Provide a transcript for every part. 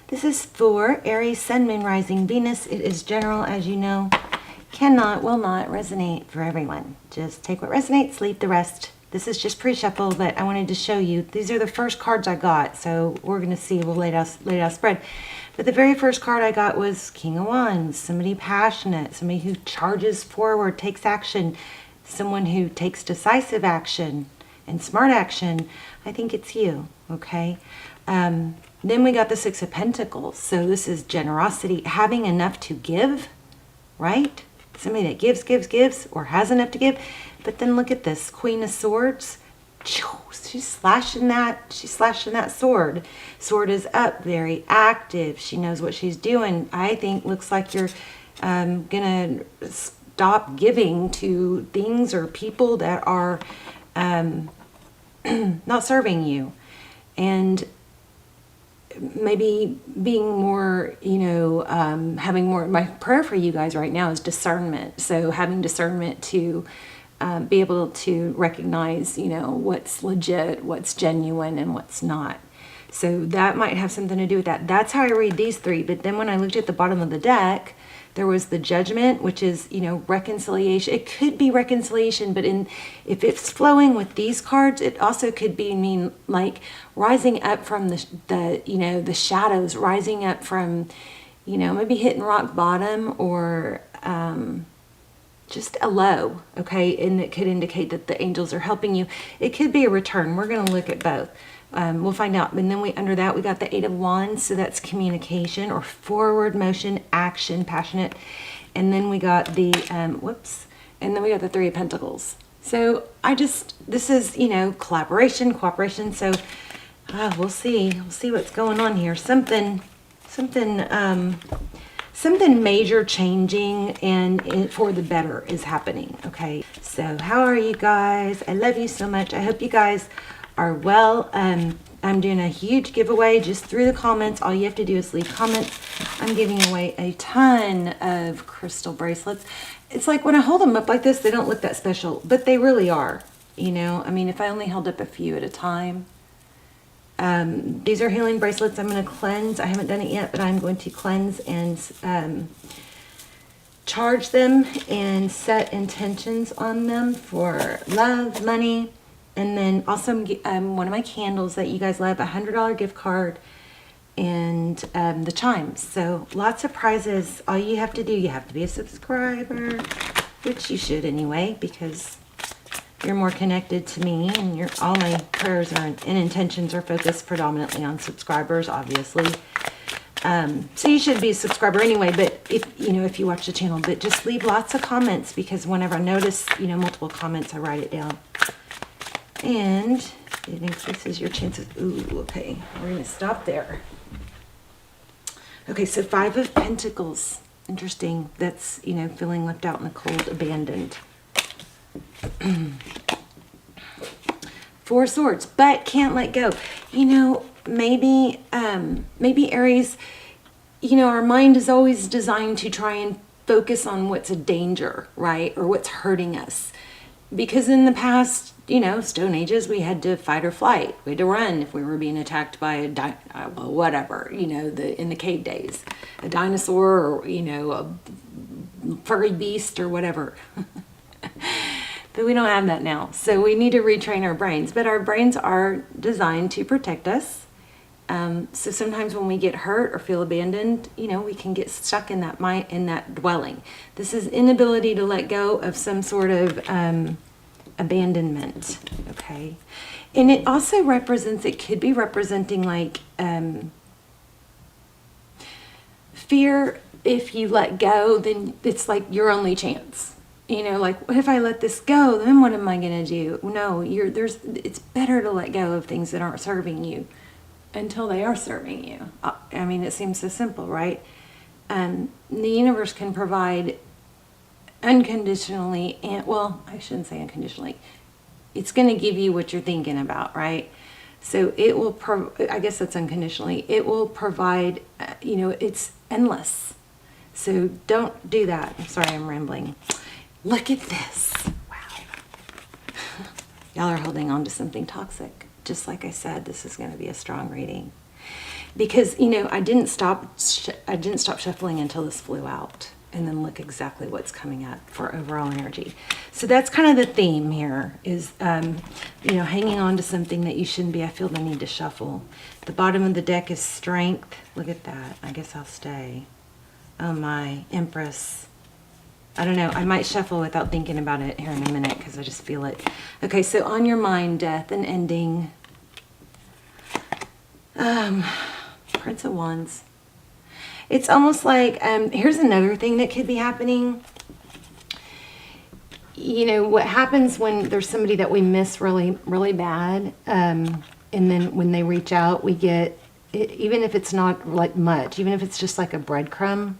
This is for Aries, Sun, Moon, Rising, Venus. It is general, as you know. Cannot, will not resonate for everyone. Just take what resonates, leave the rest. This is just pre-shuffle, but I wanted to show you. These are the first cards I got, so we're going to see. We'll lay it out spread. But the very first card I got was King of Wands. Somebody passionate, somebody who charges forward, takes action, someone who takes decisive action and smart action. I think it's you, okay? Then we got the Six of Pentacles. So this is generosity, having enough to give, right? Somebody that gives, or has enough to give. But then look at this, Queen of Swords. She's slashing that sword. Sword is up, very active. She knows what she's doing. I think looks like you're gonna stop giving to things or people that are not serving you, and maybe being more, having more. My prayer for you guys right now is discernment. So having discernment to be able to recognize, what's legit, what's genuine, and what's not. So that might have something to do with that. That's how I read these three. But then when I looked at the bottom of the deck, there was the Judgment, which is, reconciliation. It could be reconciliation, but if it's flowing with these cards, it also could mean like rising up from the shadows, rising up from, maybe hitting rock bottom, or just a low, okay? And it could indicate that the angels are helping you. It could be a return. We're going to look at both. We'll find out. And then under that, we got the Eight of Wands. So that's communication or forward motion, action, passionate. And then we got the, and then we got the Three of Pentacles. So this is, collaboration, cooperation. So we'll see. We'll see what's going on here. Something major changing and for the better is happening, okay? So how are you guys? I love you so much. I hope you guys are well. I'm doing a huge giveaway just through the comments. All you have to do is leave comments. I'm giving away a ton of crystal bracelets. It's like when I hold them up like this, they don't look that special, but they really are, if I only held up a few at a time. These are healing bracelets. I'm going to cleanse. I haven't done it yet, but I'm going to cleanse and charge them and set intentions on them for love, money, and then also one of my candles that you guys love, a $100 gift card, and the chimes. So lots of prizes. All you have to do, you have to be a subscriber, which you should anyway, because you're more connected to me, and all my prayers and intentions are focused predominantly on subscribers, obviously. So you should be a subscriber anyway, but if you watch the channel, but just leave lots of comments, because whenever I notice, multiple comments, I write it down. And it increases your chances. Ooh, okay. We're going to stop there. Okay, so Five of Pentacles. Interesting. That's, feeling left out in the cold, abandoned. Four of Swords, but can't let go. Maybe Aries, our mind is always designed to try and focus on what's a danger, right? Or what's hurting us. Because in the past, Stone Ages, we had to fight or flight. We had to run if we were being attacked by whatever, in the cave days. A dinosaur, or, a furry beast or whatever. But we don't have that now. So we need to retrain our brains. But our brains are designed to protect us. So sometimes when we get hurt or feel abandoned, we can get stuck in that mind, in that dwelling. This is inability to let go of some sort of abandonment, okay? And it also represents, it could be representing like fear. If you let go, then it's like your only chance. Like, what if I let this go? Then what am I going to do? No, it's better to let go of things that aren't serving you until they are serving you. It seems so simple, right? The universe can provide unconditionally, and well, I shouldn't say unconditionally. It's going to give you what you're thinking about, right? So it will, I guess that's unconditionally. It will provide, it's endless. So don't do that. I'm sorry, I'm rambling. Look at this. Wow. Y'all are holding on to something toxic. Just like I said, this is going to be a strong reading. because, you know, I didn't stop shuffling until this flew out. And then look exactly what's coming up for overall energy. So that's kind of the theme here is, you know, hanging on to something that you shouldn't be. I feel the need to shuffle. The bottom of the deck is strength. Look at that. I guess I'll stay. Oh my, Empress. I don't know. I might shuffle without thinking about it here in a minute because I just feel it. Okay, so on your mind, death and ending. Prince of Wands. It's almost like, here's another thing that could be happening. You know, what happens when there's somebody that we miss really, really bad, and then when they reach out, we get, even if it's not like much, even if it's just like a breadcrumb,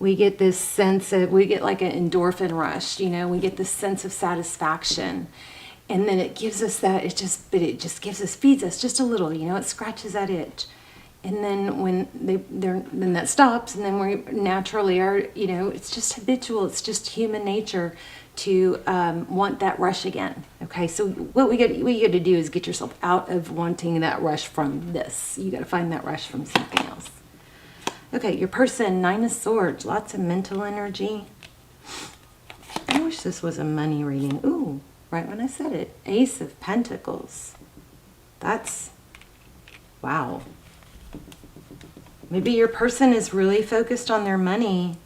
we get this sense of, we get like an endorphin rush, you know, we get this sense of satisfaction. And then it gives us that, it just gives us, feeds us just a little, you know, it scratches that itch. And then when then that stops, and then we naturally are, you know, it's just habitual. It's just human nature to want that rush again. Okay, so what you got to do is get yourself out of wanting that rush from this. You got to find that rush from something else. Okay, your person, 9 of Swords, lots of mental energy. I wish this was a money reading. Ooh, right when I said it, Ace of Pentacles. That's, wow. Maybe your person is really focused on their money.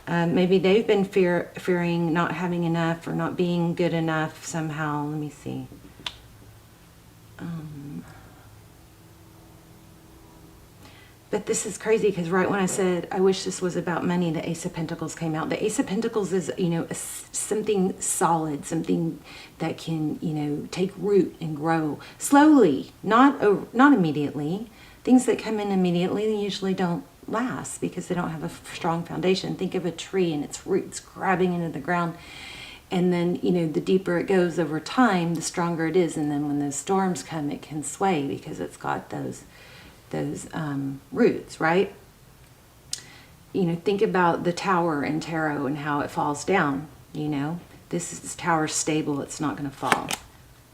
Maybe they've been fearing not having enough or not being good enough somehow. Let me see. But this is crazy because right when I said, I wish this was about money, the Ace of Pentacles came out. The Ace of Pentacles is, you know, something solid, something that can, you know, take root and grow slowly, not immediately. Things that come in immediately, they usually don't last because they don't have a strong foundation. Think of a tree and its roots grabbing into the ground. And then, you know, the deeper it goes over time, the stronger it is. And then when those storms come, it can sway because it's got those roots, right? You know, think about the tower in tarot and how it falls down, you know. This tower's stable. It's not going to fall.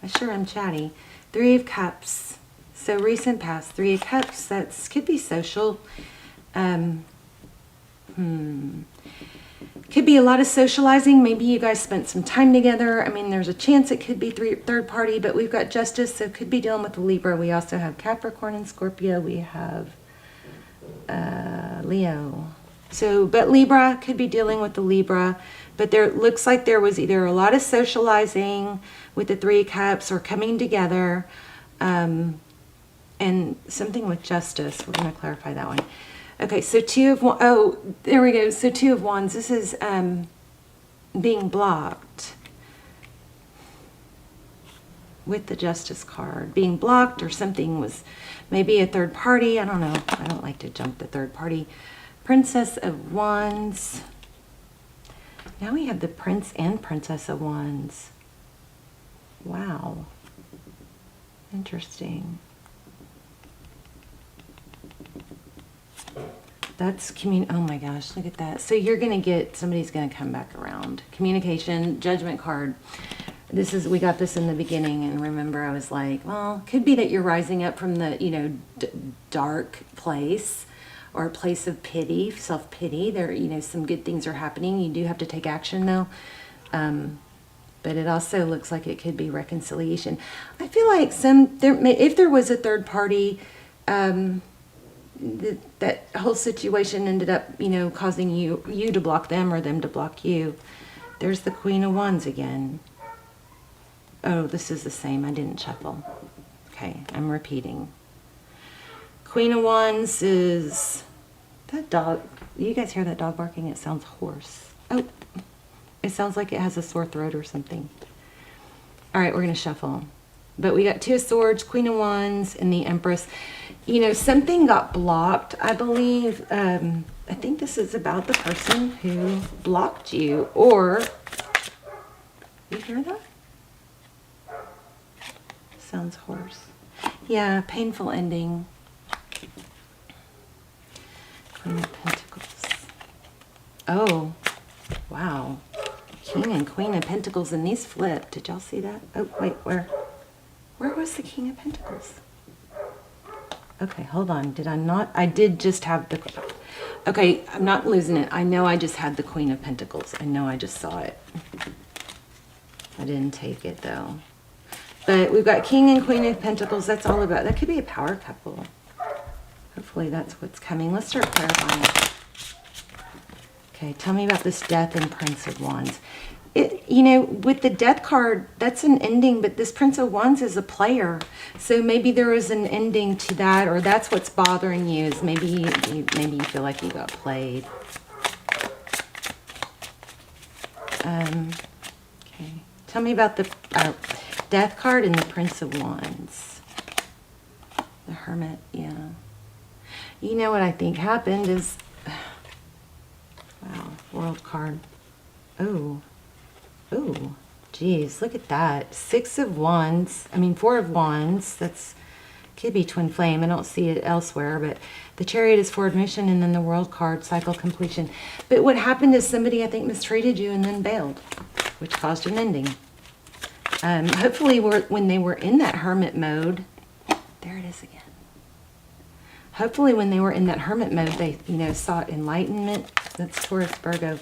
I sure am chatty. 3 of Cups. So recent past, 3 of Cups, that could be social. Could be a lot of socializing. Maybe you guys spent some time together. I mean, there's a chance it could be third party, but we've got Justice, so could be dealing with the Libra. We also have Capricorn and Scorpio. We have Leo. So, but Libra could be dealing with the Libra. But there looks like there was either a lot of socializing with the 3 of Cups or coming together. And something with Justice. We're going to clarify that one. Okay, so 2 of Wands. Oh, there we go. So 2 of Wands. This is being blocked with the Justice card. Being blocked, or something was maybe a third party. I don't know. I don't like to jump the third party. Princess of Wands. Now we have the Prince and Princess of Wands. Wow. Interesting. That's oh my gosh, look at that. So you're going to get, somebody's going to come back around. Communication, Judgment card. We got this in the beginning, and remember I was like, well, could be that you're rising up from the, you know, dark place, or a place of pity, self-pity. There, you know, some good things are happening. You do have to take action though. But it also looks like it could be reconciliation. I feel like if there was a third party, that whole situation ended up, you know, causing you to block them or them to block you. There's the Queen of Wands again. Oh, this is the same. I didn't shuffle. Okay, I'm repeating. Queen of Wands is that dog. You guys hear that dog barking? It sounds hoarse. Oh, it sounds like it has a sore throat or something. All right, we're going to shuffle. But we got 2 of Swords, Queen of Wands, and the Empress. You know, something got blocked, I believe. I think this is about the person who blocked you. Or, you hear that? Sounds hoarse. Yeah, painful ending. Queen of Pentacles. Oh, wow. King and Queen of Pentacles, and these flipped. Did y'all see that? Oh, wait, where was the King of Pentacles? Okay, hold on. Did I not? I did just have the... Okay, I'm not losing it. I know I just had the Queen of Pentacles. I know I just saw it. I didn't take it, though. But we've got King and Queen of Pentacles. That's all about... That could be a power couple. Hopefully that's what's coming. Let's start clarifying. Okay, tell me about this Death and Prince of Wands. You know, with the Death card, that's an ending, but this Prince of Wands is a player. So maybe there is an ending to that, or that's what's bothering you, is maybe you feel like you got played. Okay, tell me about the Death card and the Prince of Wands. The Hermit, yeah. You know what I think happened is... Wow, World card. Oh. Oh, geez, look at that. 6 of Wands. I mean, 4 of Wands. That's could be twin flame. I don't see it elsewhere, but the Chariot is forward motion, and then the World card, cycle completion. But what happened is somebody, I think, mistreated you and then bailed, which caused an ending. Hopefully, when they were in that hermit mode, there it is again. Hopefully, when they were in that hermit mode, they, you know, sought enlightenment. That's Taurus, Virgo.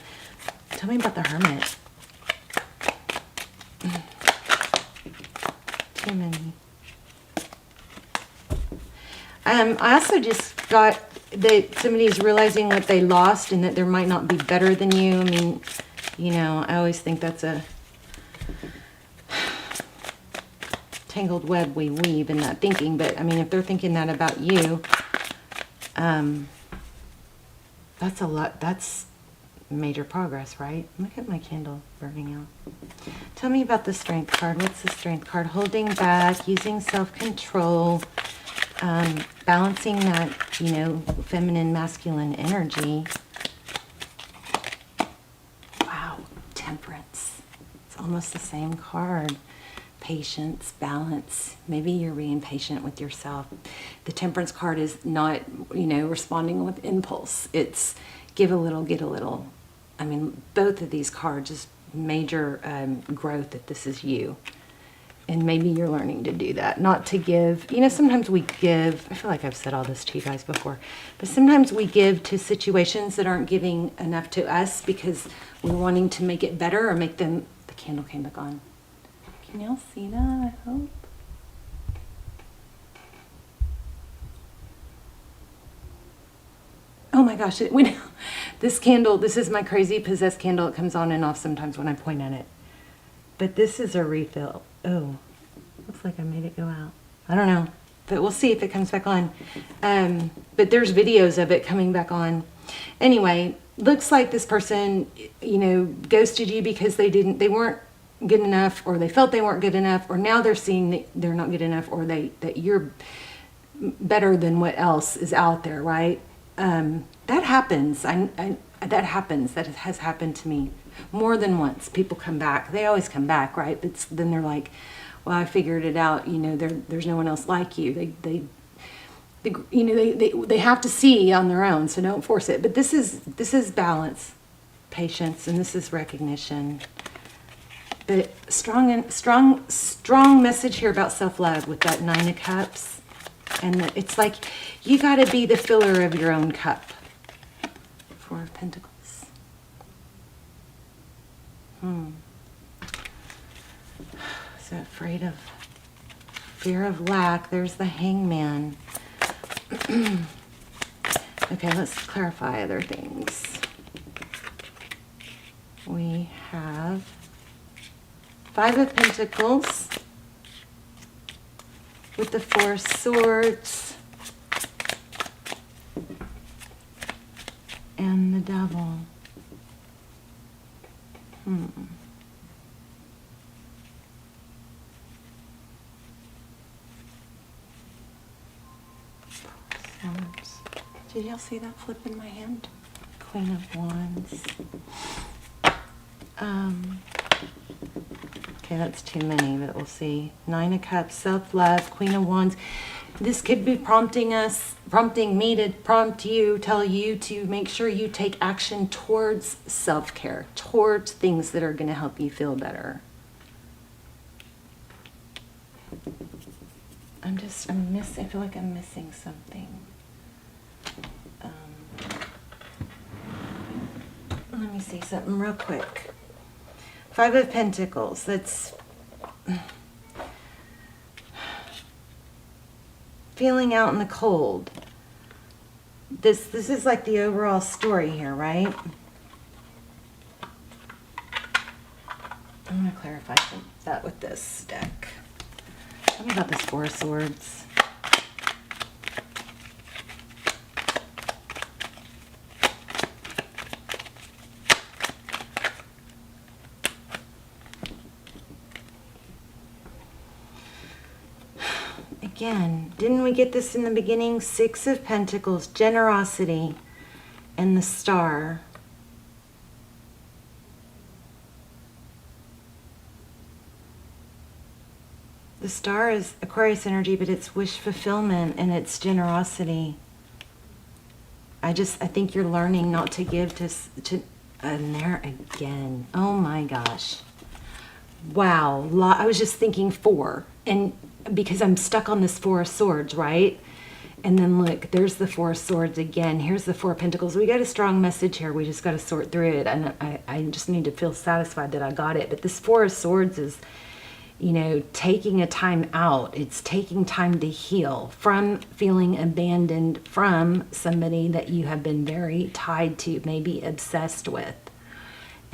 Tell me about the Hermit. Too many. I also just got that somebody's realizing what they lost and that there might not be better than you. I mean, you know, I always think that's a tangled web we weave in that thinking. But, I mean, if they're thinking that about you, that's a lot. That's major progress, right? Look at my candle burning out. Tell me about the Strength card. What's the Strength card? Holding back, using self-control, balancing that, you know, feminine, masculine energy. Wow, Temperance. It's almost the same card. Patience, balance. Maybe you're being patient with yourself. The Temperance card is not, you know, responding with impulse. It's give a little, get a little. I mean, both of these cards is major growth that this is you. And maybe you're learning to do that. Not to give, you know, sometimes we give, I feel like I've said all this to you guys before, but sometimes we give to situations that aren't giving enough to us because we're wanting to make it better or make them, the candle came back on. Can y'all see that, I hope? Oh my gosh, this candle, this is my crazy possessed candle. It comes on and off sometimes when I point at it. But this is a refill. Oh, looks like I made it go out. I don't know, but we'll see if it comes back on. But there's videos of it coming back on. Anyway, looks like this person, you know, ghosted you because they weren't good enough, or they felt they weren't good enough, or now they're seeing that they're not good enough, or that you're better than what else is out there, right? That happens. That happens. That has happened to me more than once. People come back. They always come back, right? But then they're like, well, I figured it out. You know, there's no one else like you. They have to see on their own, so don't force it. But this is balance, patience, and this is recognition. But strong message here about self-love with that 9 of Cups. And it's like you got to be the filler of your own cup. 4 of Pentacles. So afraid of, fear of lack. There's the Hangman. Okay, let's clarify other things. We have 5 of Pentacles with the 4 of Swords and the Devil. Swords. Did y'all see that flip in my hand? Queen of Wands. Okay, that's too many, but we'll see. 9 of Cups, self-love, Queen of Wands. This could be prompting me to prompt you, tell you to make sure you take action towards self-care, towards things that are going to help you feel better. I feel like I'm missing something. Let me see something real quick. 5 of Pentacles. That's feeling out in the cold. This is like the overall story here, right? I'm going to clarify that with this deck. Tell me about this 4 of Swords. Again, didn't we get this in the beginning? 6 of Pentacles, generosity, and the Star. The Star is Aquarius energy, but it's wish fulfillment and it's generosity. I think you're learning not to give to and there again. Oh my gosh. Wow. I was just thinking 4, and because I'm stuck on this 4 of Swords, right? And then look, there's the 4 of Swords again. Here's the 4 of Pentacles. We got a strong message here. We just got to sort through it. And I just need to feel satisfied that I got it. But this 4 of Swords is, you know, taking a time out. It's taking time to heal from feeling abandoned from somebody that you have been very tied to, maybe obsessed with.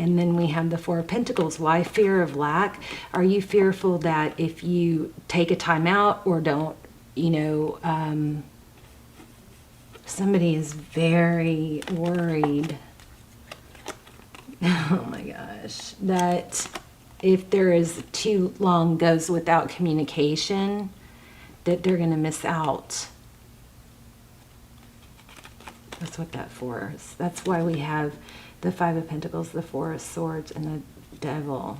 And then we have the 4 of Pentacles. Why fear of lack? Are you fearful that if you take a time out or don't, you know, somebody is very worried, oh my gosh, that if there is too long goes without communication, that they're going to miss out. That's what that 4 is. That's why we have the 5 of Pentacles, the 4 of Swords, and the Devil.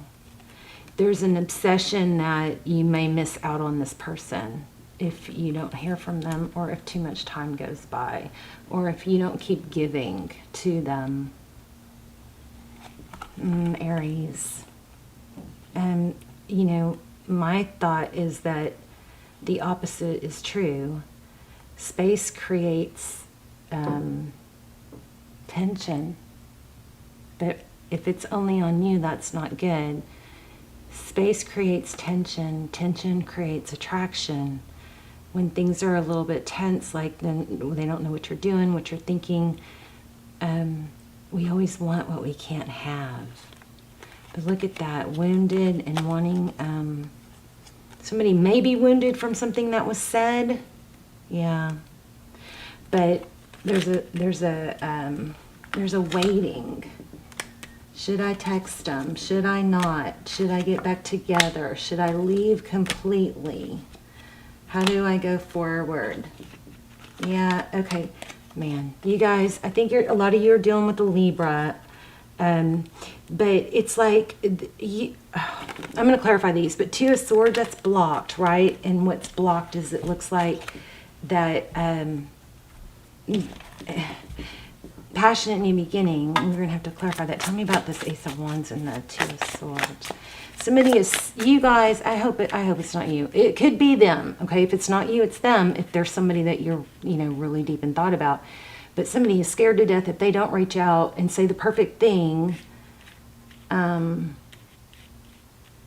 There's an obsession that you may miss out on this person if you don't hear from them, or if too much time goes by, or if you don't keep giving to them. Aries. And, you know, my thought is that the opposite is true. Space creates tension. But if it's only on you, that's not good. Space creates tension. Tension creates attraction. When things are a little bit tense, like then they don't know what you're doing, what you're thinking, we always want what we can't have. But look at that, wounded and wanting, somebody may be wounded from something that was said. Yeah. But there's a waiting. Should I text them? Should I not? Should I get back together? Should I leave completely? How do I go forward? Yeah, okay. Man, you guys, I think a lot of you are dealing with the Libra. But it's like, I'm going to clarify these, but 2 of Swords, that's blocked, right? And what's blocked is it looks like that passionate new beginning. We're going to have to clarify that. Tell me about this Ace of Wands and the 2 of Swords. Somebody is, you guys, I hope it's not you. It could be them, okay? If it's not you, it's them. If there's somebody that you're, you know, really deep in thought about. But somebody is scared to death if they don't reach out and say the perfect thing,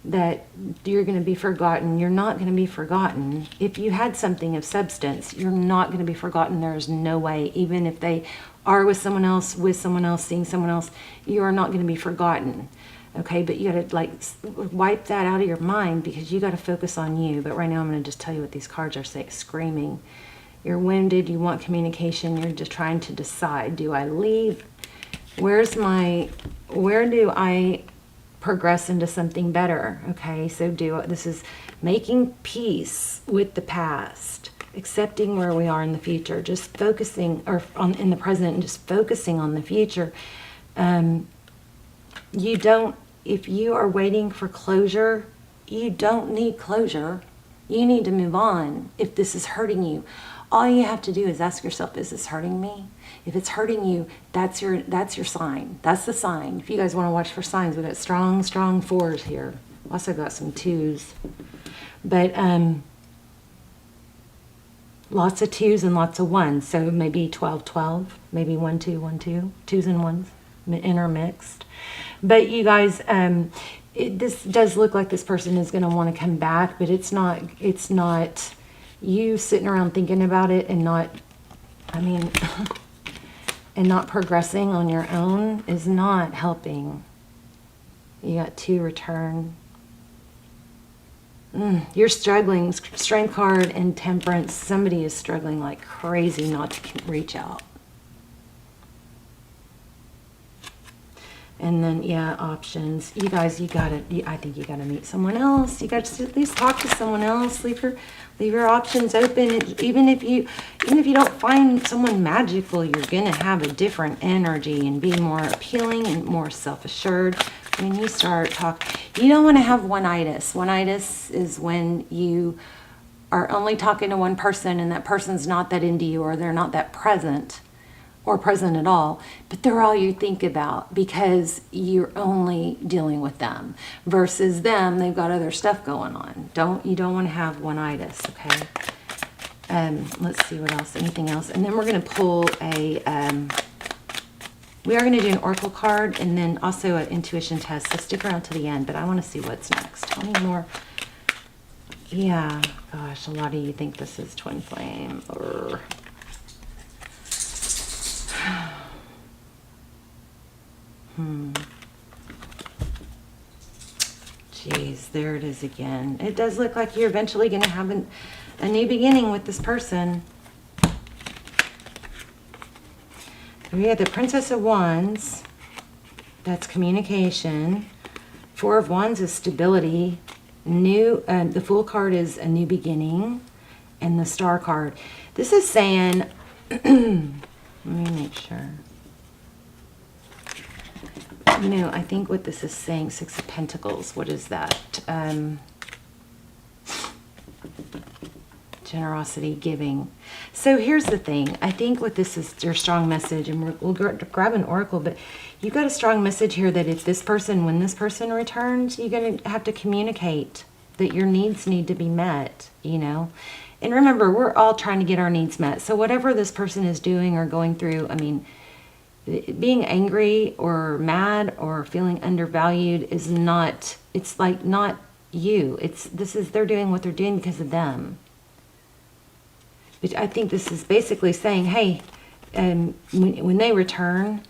that you're going to be forgotten. You're not going to be forgotten. If you had something of substance, you're not going to be forgotten. There's no way. Even if they are with someone else, seeing someone else, you are not going to be forgotten. Okay, but you got to like wipe that out of your mind, because you got to focus on you. But right now I'm going to just tell you what these cards are saying, screaming. You're wounded, you want communication, you're just trying to decide, do I leave? Where do I progress into something better? Okay, so this is making peace with the past, accepting where we are in the future, just focusing in the present and just focusing on the future. If you are waiting for closure, you don't need closure. You need to move on. If this is hurting you, all you have to do is ask yourself, is this hurting me? If it's hurting you, that's your sign. That's the sign. If you guys want to watch for signs, we've got strong 4s here. Also got some 2s. But lots of twos and lots of ones. So maybe 12, 12, maybe 1, 2, 1, 2, twos and ones intermixed. But you guys, this does look like this person is going to want to come back, but it's not you sitting around thinking about it and not, and not progressing on your own is not helping. You got 2 return. You're struggling. Strength card and temperance. Somebody is struggling like crazy not to reach out. And then, yeah, options. You guys, I think you gotta meet someone else. You got to at least talk to someone else. Leave your options open. Even if you don't find someone magical, you're gonna have a different energy and be more appealing and more self-assured. When you start talking, you don't want to have one-itis. One-itis is when you are only talking to one person and that person's not that into you, or they're not that present or present at all, but they're all you think about because you're only dealing with them versus them. They've got other stuff going on. You don't want to have one-itis, okay? Let's see what else, anything else. And then we're going to pull we are going to do an oracle card and then also an intuition test. So stick around to the end, but I want to see what's next. Tell me more. Yeah, gosh, a lot of you think this is twin flame. Jeez, there it is again. It does look like you're eventually going to have a new beginning with this person. We have the Princess of Wands. That's communication. 4 of Wands is stability. The Fool card is a new beginning. And the Star card. This is saying, let me make sure. I think what this is saying, 6 of Pentacles, what is that? Generosity, giving. So here's the thing. I think what this is your strong message, and we'll grab an oracle, but you got a strong message here that if this person, when this person returns, you're going to have to communicate that your needs need to be met, And remember, we're all trying to get our needs met. So whatever this person is doing or going through, being angry or mad or feeling undervalued is not, it's like not you. They're doing what they're doing because of them. But I think this is basically saying, hey, when they return,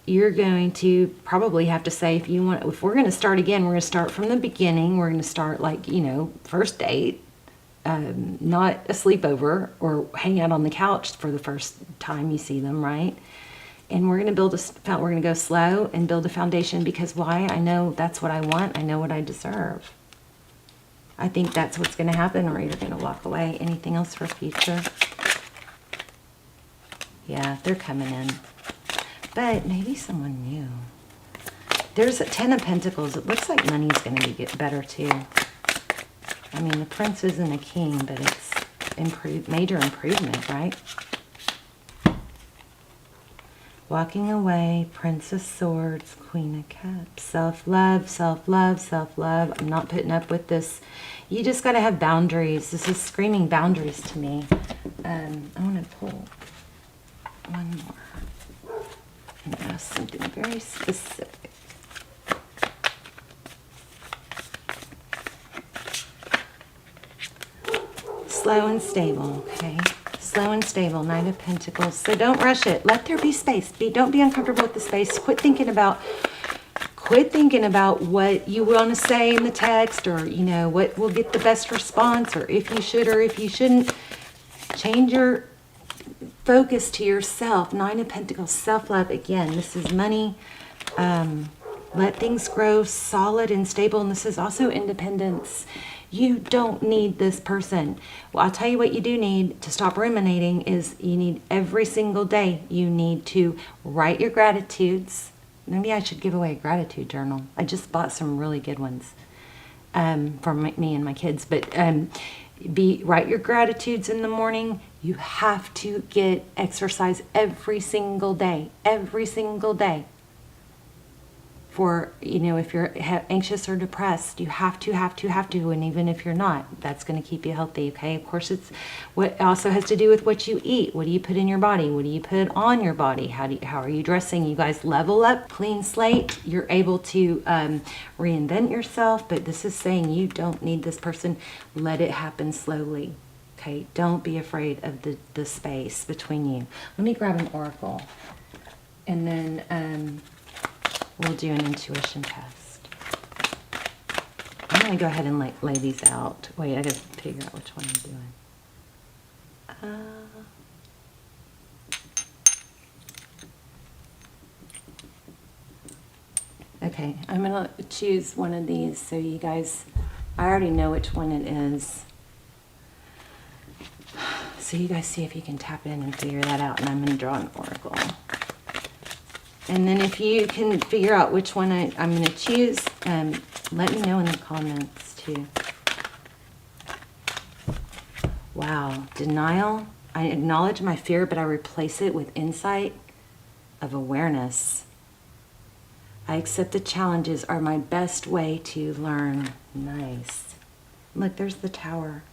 you're going to probably have to say, if we're going to start again, we're going to start from the beginning. We're going to start first date, not a sleepover or hang out on the couch for the first time you see them, right? And we're going to we're going to go slow and build a foundation because why? I know that's what I want. I know what I deserve. I think that's what's going to happen, or you're going to walk away. Anything else for future? Yeah, they're coming in. But maybe someone new. There's a 10 of Pentacles. It looks like money's going to get better too. The Prince isn't a king, but it's major improvement, right? Walking away, Prince of Swords, Queen of Cups. Self-love, self-love, self-love. I'm not putting up with this. You just got to have boundaries. This is screaming boundaries to me. I want to pull one more and ask something very specific. Slow and stable, okay? Slow and stable, Knight of Pentacles. So don't rush it. Let there be space. Don't be uncomfortable with the space. Quit thinking about what you want to say in the text, or what will get the best response, or if you should or if you shouldn't. Change your focus to yourself. Nine of Pentacles, self-love. Again, this is money. Let things grow solid and stable. And this is also independence. You don't need this person. Well, I'll tell you what you do need to stop ruminating is you need every single day. You need to write your gratitudes. Maybe I should give away a gratitude journal. I just bought some really good ones for me and my kids. But write your gratitudes in the morning. You have to get exercise every single day. Every single day. for, you know, if you're anxious or depressed, you have to, and even if you're not, that's going to keep you healthy, okay? Of course, it's what also has to do with what you eat. What do you put in your body? What do you put on your body? How are you dressing? You guys level up, clean slate. You're able to reinvent yourself, but this is saying you don't need this person. Let it happen slowly, okay? Don't be afraid of the space between you. Let me grab an oracle, and then we'll do an intuition test. I'm going to go ahead and lay these out. Wait, I got to figure out which one I'm doing. Okay, I'm going to choose one of these so you guys, I already know which one it is. So you guys see if you can tap in and figure that out. And I'm going to draw an oracle. And then if you can figure out which one I'm going to choose, let me know in the comments too. Wow, denial. I acknowledge my fear, but I replace it with insight of awareness. I accept the challenges are my best way to learn. Nice. Look, there's the Tower.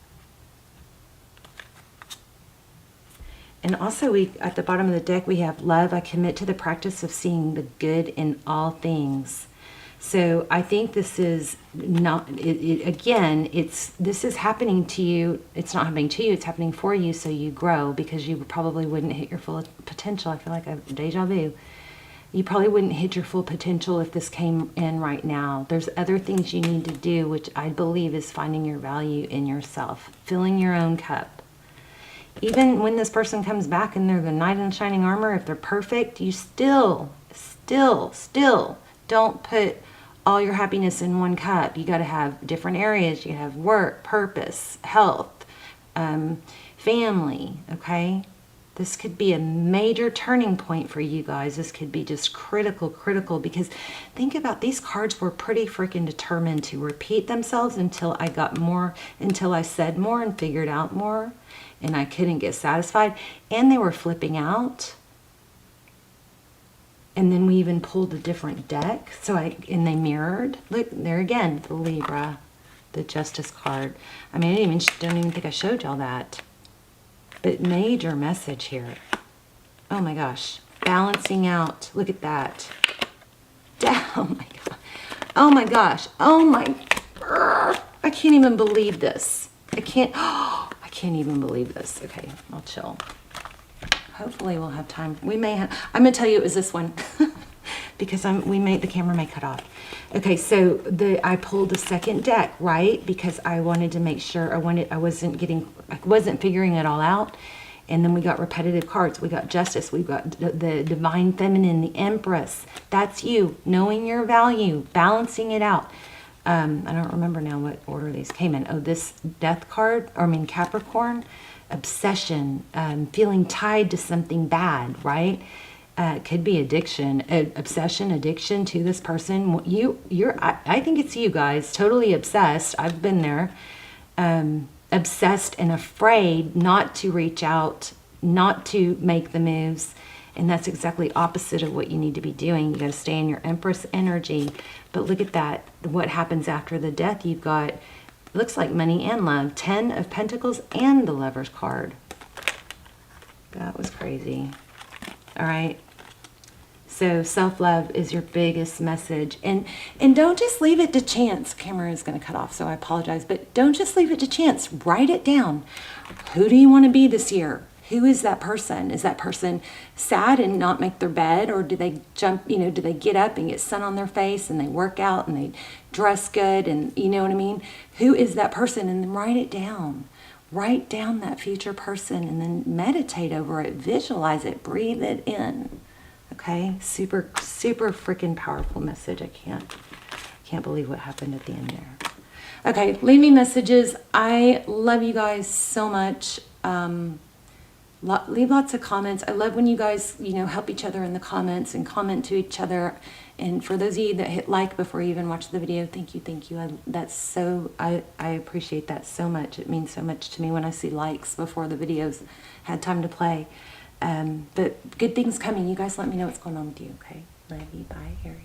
And also, at the bottom of the deck, we have love. I commit to the practice of seeing the good in all things. So I think this is not, this is happening to you. It's not happening to you. It's happening for you so you grow, because you probably wouldn't hit your full potential. I feel like I've deja vu. You probably wouldn't hit your full potential if this came in right now. There's other things you need to do, which I believe is finding your value in yourself, filling your own cup. Even when this person comes back and they're the knight in shining armor, if they're perfect, you still don't put all your happiness in one cup. You got to have different areas. You have work, purpose, health, family, okay? This could be a major turning point for you guys. This could be just critical, because think about, these cards were pretty freaking determined to repeat themselves until I said more and figured out more, and I couldn't get satisfied, and they were flipping out. And then we even pulled a different deck, and they mirrored. Look, there again, the Libra, the Justice card. I mean, I don't even think I showed y'all that. But major message here. Oh my gosh. Balancing out. Look at that. Oh my god. Oh my gosh. Oh my. I can't even believe this. I can't even believe this. Okay, I'll chill. Hopefully we'll have time. We may have. I'm gonna tell you it was this one. Because the camera may cut off. Okay, so I pulled the second deck, right? Because I wanted to make sure I wasn't figuring it all out. And then we got repetitive cards. We got Justice. We got the Divine Feminine, the Empress. That's you, knowing your value, balancing it out. I don't remember now what order these came in. Oh, this Death card, Capricorn, obsession, feeling tied to something bad, right? Could be addiction, obsession, addiction to this person. I think it's you guys, totally obsessed. I've been there. Obsessed and afraid not to reach out, not to make the moves. And that's exactly opposite of what you need to be doing. You got to stay in your Empress energy. But look at that. What happens after the death? You've got, looks like money and love. 10 of Pentacles and the Lover's card. That was crazy. All right. So self-love is your biggest message. And don't just leave it to chance. Camera is going to cut off, so I apologize. But don't just leave it to chance. Write it down. Who do you want to be this year? Who is that person? Is that person sad and not make their bed? Or do they jump, do they get up and get sun on their face and they work out and they dress good and you know what I mean? Who is that person? And then write it down. Write down that future person and then meditate over it. Visualize it. Breathe it in. Okay, super freaking powerful message. I can't believe what happened at the end there. Okay, leave me messages. I love you guys so much. Leave lots of comments. I love when you guys, help each other in the comments and comment to each other. And for those of you that hit like before you even watch the video, thank you. I appreciate that so much. It means so much to me when I see likes before the videos had time to play. But good things coming. You guys let me know what's going on with you, okay? Love you. Bye, Aries.